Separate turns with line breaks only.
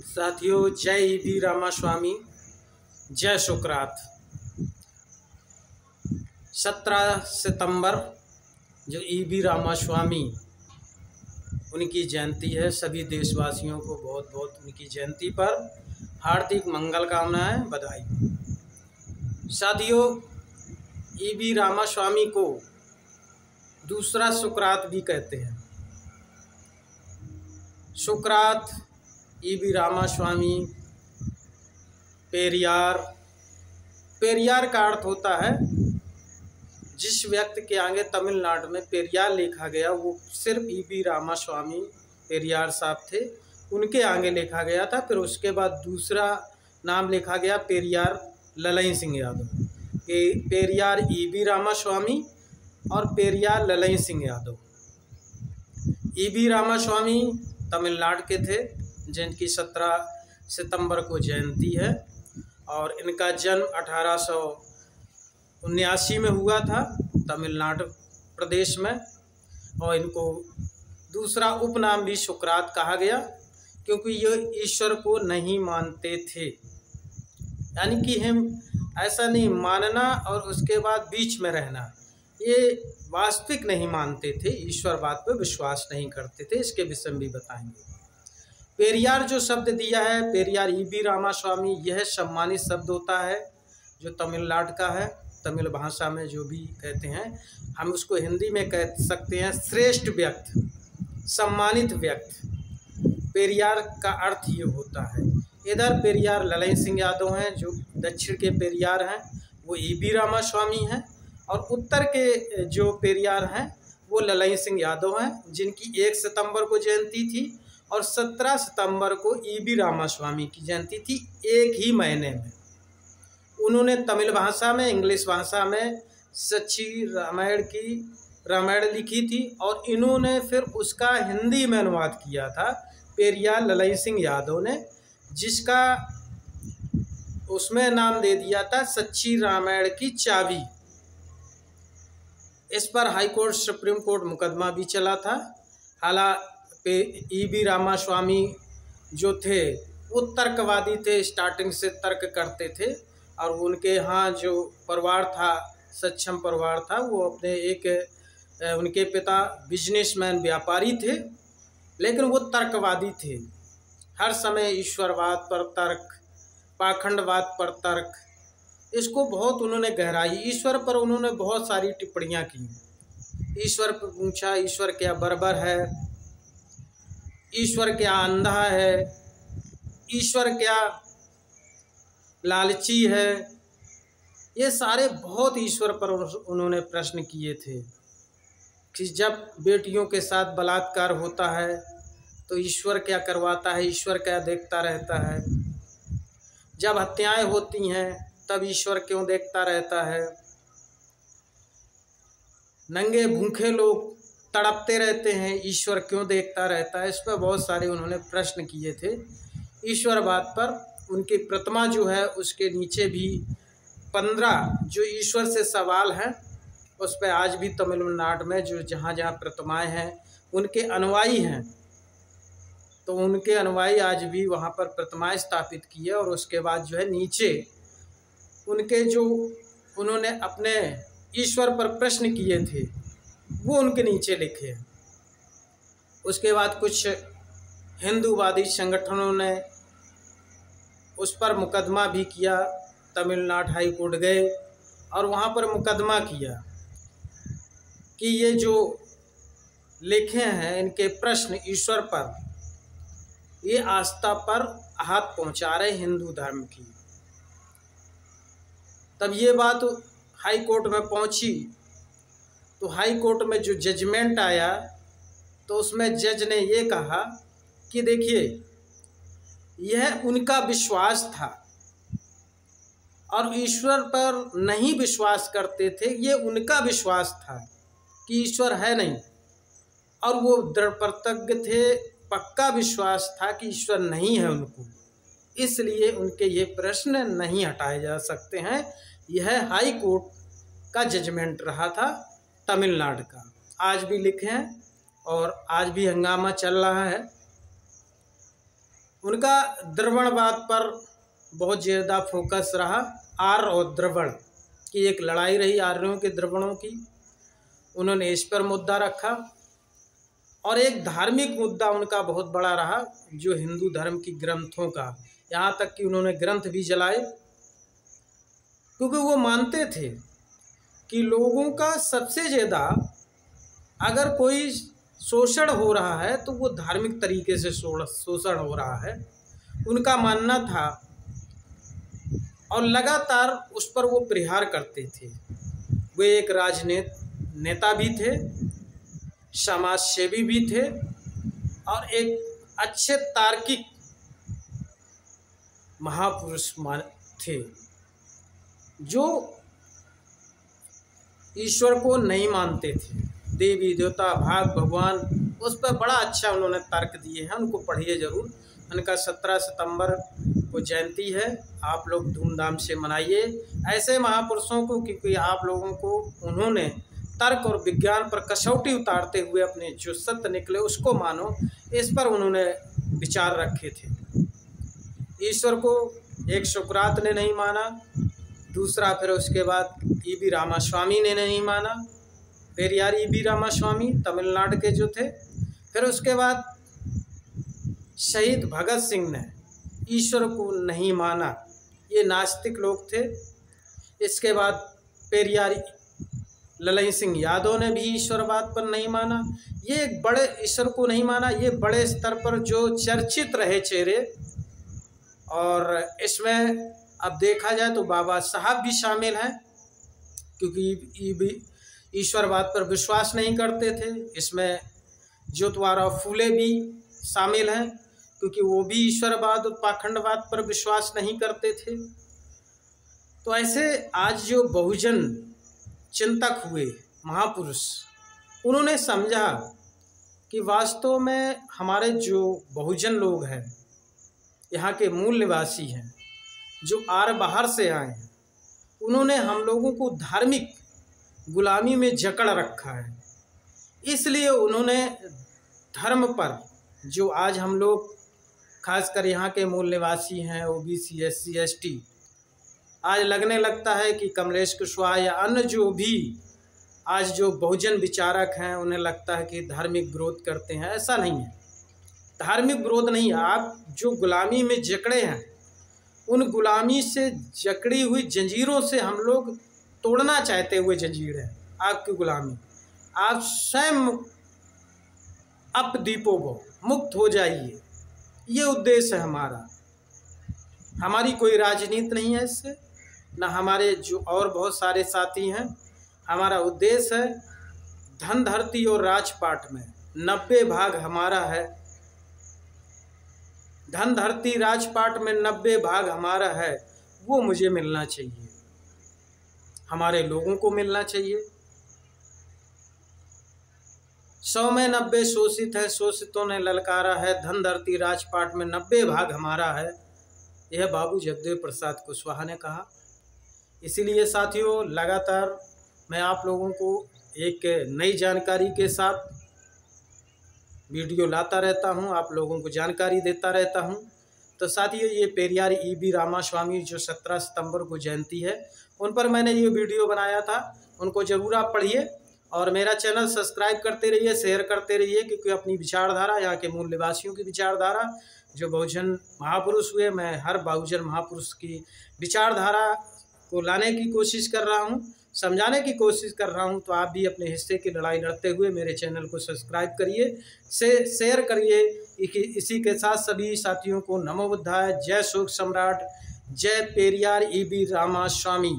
साथियों, जय ईबी रामास्वामी, जय सुकरात। 17 सितंबर जो ईबी रामास्वामी उनकी जयंती है। सभी देशवासियों को बहुत बहुत उनकी जयंती पर हार्दिक मंगल कामनाएं, बधाई। साथियों, ईबी रामास्वामी को दूसरा सुकरात भी कहते हैं। सुकरात, ईबी रामास्वामी, पेरियार। पेरियार का अर्थ होता है जिस व्यक्ति के आगे तमिलनाडु में पेरियार लिखा गया वो सिर्फ ईबी रामास्वामी पेरियार साहब थे, उनके आगे लिखा गया था। फिर उसके बाद दूसरा नाम लिखा गया पेरियार ललई सिंह यादव। पेरियार ईबी रामास्वामी और पेरियार ललई सिंह यादव। ईबी रामास्वामी तमिलनाडु के थे, जिनकी 17 सितंबर को जयंती है और इनका जन्म 1879 में हुआ था तमिलनाडु प्रदेश में। और इनको दूसरा उपनाम भी सुकरात कहा गया क्योंकि ये ईश्वर को नहीं मानते थे। यानी कि हम ऐसा नहीं मानना और उसके बाद बीच में रहना, ये वास्तविक नहीं मानते थे, ईश्वरवाद पर विश्वास नहीं करते थे। इसके विषय में भी बताएंगे। पेरियार जो शब्द दिया है, पेरियार ईबी रामास्वामी, यह सम्मानित शब्द होता है जो तमिलनाडु का है। तमिल भाषा में जो भी कहते हैं, हम उसको हिंदी में कह सकते हैं श्रेष्ठ व्यक्ति, सम्मानित व्यक्ति। पेरियार का अर्थ ये होता है। इधर पेरियार ललई सिंह यादव हैं, जो दक्षिण के पेरियार हैं वो ईबी रामास्वामी हैं, और उत्तर के जो पेरियार हैं वो ललई सिंह यादव हैं, जिनकी 1 सितंबर को जयंती थी और 17 सितंबर को ईबी रामास्वामी की जयंती थी। एक ही महीने में उन्होंने तमिल भाषा में, इंग्लिश भाषा में सच्ची रामायण लिखी थी और इन्होंने फिर उसका हिंदी में अनुवाद किया था पेरियार ललई सिंह यादव ने, जिसका उसमें नाम दे दिया था सच्ची रामायण की चाबी। इस पर हाई कोर्ट, सुप्रीम कोर्ट मुकदमा भी चला था। हालांकि ईबी रामास्वामी जो थे वो तर्कवादी थे, स्टार्टिंग से तर्क करते थे और उनके यहाँ जो परिवार था, सक्षम परिवार था, वो अपने उनके पिता बिजनेसमैन, व्यापारी थे, लेकिन वो तर्कवादी थे। हर समय ईश्वरवाद पर तर्क, पाखंडवाद पर तर्क, इसको बहुत उन्होंने गहराई, ईश्वर पर उन्होंने बहुत सारी टिप्पणियाँ की। ईश्वर पर पूछा, ईश्वर क्या बर्बर है, ईश्वर क्या अंधा है, ईश्वर क्या लालची है, ये सारे बहुत ईश्वर पर उन्होंने प्रश्न किए थे। कि जब बेटियों के साथ बलात्कार होता है तो ईश्वर क्या करवाता है, ईश्वर क्या देखता रहता है। जब हत्याएं होती हैं तब ईश्वर क्यों देखता रहता है। नंगे भूखे लोग तड़पते रहते हैं, ईश्वर क्यों देखता रहता है। इस पर बहुत सारे उन्होंने प्रश्न किए थे ईश्वरवाद पर। उनकी प्रतिमा जो है उसके नीचे भी 15 जो ईश्वर से सवाल हैं, उस पर आज भी तमिलनाडु में जो जहाँ जहाँ प्रतिमाएं हैं उनके अनुयायी हैं, तो उनके अनुयायी आज भी वहाँ पर प्रतिमाएं स्थापित की है। और उसके बाद जो है नीचे उनके जो उन्होंने अपने ईश्वर पर प्रश्न किए थे वो उनके नीचे लिखे हैं। उसके बाद कुछ हिंदूवादी संगठनों ने उस पर मुकदमा भी किया। तमिलनाडु हाई कोर्ट गए और वहाँ पर मुकदमा किया कि ये जो लिखे हैं इनके प्रश्न ईश्वर पर, ये आस्था पर आघात पहुँचा रहे हिंदू धर्म की। तब ये बात हाई कोर्ट में पहुँची तो हाई कोर्ट में जो जजमेंट आया तो उसमें जज ने ये कहा कि देखिए, यह उनका विश्वास था और ईश्वर पर नहीं विश्वास करते थे, ये उनका विश्वास था कि ईश्वर है नहीं, और वो दृढ़ प्रतिज्ञ थे, पक्का विश्वास था कि ईश्वर नहीं है उनको, इसलिए उनके ये प्रश्न नहीं हटाए जा सकते हैं। यह हाई कोर्ट का जजमेंट रहा था तमिलनाडु का। आज भी लिखे हैं और आज भी हंगामा चल रहा है। उनका द्रविड़वाद पर बहुत ज़्यादा फोकस रहा। आर्य और द्रविड़ की एक लड़ाई रही, आर्यों के द्रविड़ों की, उन्होंने इस पर मुद्दा रखा। और एक धार्मिक मुद्दा उनका बहुत बड़ा रहा, जो हिंदू धर्म की ग्रंथों का, यहाँ तक कि उन्होंने ग्रंथ भी जलाए, क्योंकि वो मानते थे कि लोगों का सबसे ज़्यादा अगर कोई शोषण हो रहा है तो वो धार्मिक तरीके से शोषण हो रहा है, उनका मानना था। और लगातार उस पर वो प्रहार करते थे। वे एक नेता भी थे, समाज सेवी भी थे और एक अच्छे तार्किक महापुरुष थे, जो ईश्वर को नहीं मानते थे। देवी देवता भाग भगवान, उस पर बड़ा अच्छा उन्होंने तर्क दिए हैं, उनको पढ़िए ज़रूर। उनका 17 सितंबर को जयंती है, आप लोग धूमधाम से मनाइए ऐसे महापुरुषों को, क्योंकि आप लोगों को उन्होंने तर्क और विज्ञान पर कसौटी उतारते हुए अपने जो सत्य निकले उसको मानो, इस पर उन्होंने विचार रखे थे। ईश्वर को एक सुकरात ने नहीं माना, दूसरा फिर उसके बाद ईबी रामास्वामी ने नहीं माना, पेरियार ईबी रामास्वामी तमिलनाडु के जो थे। फिर उसके बाद शहीद भगत सिंह ने ईश्वर को नहीं माना, ये नास्तिक लोग थे। इसके बाद पेरियार ललन सिंह यादव ने भी ईश्वरवाद पर नहीं माना। ये एक बड़े ईश्वर को नहीं माना, ये बड़े स्तर पर जो चर्चित रहे चेहरे। और इसमें अब देखा जाए तो बाबा साहब भी शामिल हैं, क्योंकि ईश्वरवाद पर विश्वास नहीं करते थे। इसमें ज्योतिराव फूले भी शामिल हैं, क्योंकि वो भी ईश्वरवाद और पाखंडवाद पर विश्वास नहीं करते थे। तो ऐसे आज जो बहुजन चिंतक हुए महापुरुष, उन्होंने समझा कि वास्तव में हमारे जो बहुजन लोग हैं, यहाँ के मूल निवासी हैं, जो आर्य बाहर से आए हैं, उन्होंने हम लोगों को धार्मिक गुलामी में जकड़ रखा है। इसलिए उन्होंने धर्म पर, जो आज हम लोग खासकर यहाँ के मूल निवासी हैं, ओबीसी SC ST, आज लगने लगता है कि कमलेश कुशवाहा या अन्य जो भी आज जो बहुजन विचारक हैं, उन्हें लगता है कि धार्मिक विरोध करते हैं। ऐसा नहीं है, धार्मिक विरोध नहीं है। आप जो गुलामी में जकड़े हैं, उन गुलामी से जकड़ी हुई जंजीरों से हम लोग तोड़ना चाहते हुए जंजीर है आपकी गुलामी। आप स्वयं अपदीपो मुक्त हो जाइए, ये उद्देश्य है हमारा। हमारी कोई राजनीति नहीं है इससे, ना हमारे जो और बहुत सारे साथी हैं। हमारा उद्देश्य है धन धरती और राजपाट में 90 भाग हमारा है। धन धरती राजपाट में 90 भाग हमारा है, वो मुझे मिलना चाहिए, हमारे लोगों को मिलना चाहिए। 100 में 90 शोषित है, शोषितों ने ललकारा है, धन धरती राजपाट में 90 भाग हमारा है, यह बाबू जगदेव प्रसाद कुशवाहा ने कहा। इसीलिए साथियों, लगातार मैं आप लोगों को एक नई जानकारी के साथ वीडियो लाता रहता हूं, आप लोगों को जानकारी देता रहता हूं। तो साथियों, ये पेरियार ईबी रामास्वामी जो 17 सितंबर को जयंती है, उन पर मैंने ये वीडियो बनाया था, उनको ज़रूर आप पढ़िए और मेरा चैनल सब्सक्राइब करते रहिए, शेयर करते रहिए, क्योंकि अपनी विचारधारा, यहाँ के मूल निवासियों की विचारधारा, जो बहुजन महापुरुष हुए, मैं हर बहुजन महापुरुष की विचारधारा को लाने की कोशिश कर रहा हूँ, समझाने की कोशिश कर रहा हूँ। तो आप भी अपने हिस्से की लड़ाई लड़ते हुए मेरे चैनल को सब्सक्राइब करिए, शेयर करिए। इसी के साथ सभी साथियों को नमो बुद्धाय, जय शोक सम्राट, जय पेरियार ईबी रामास्वामी।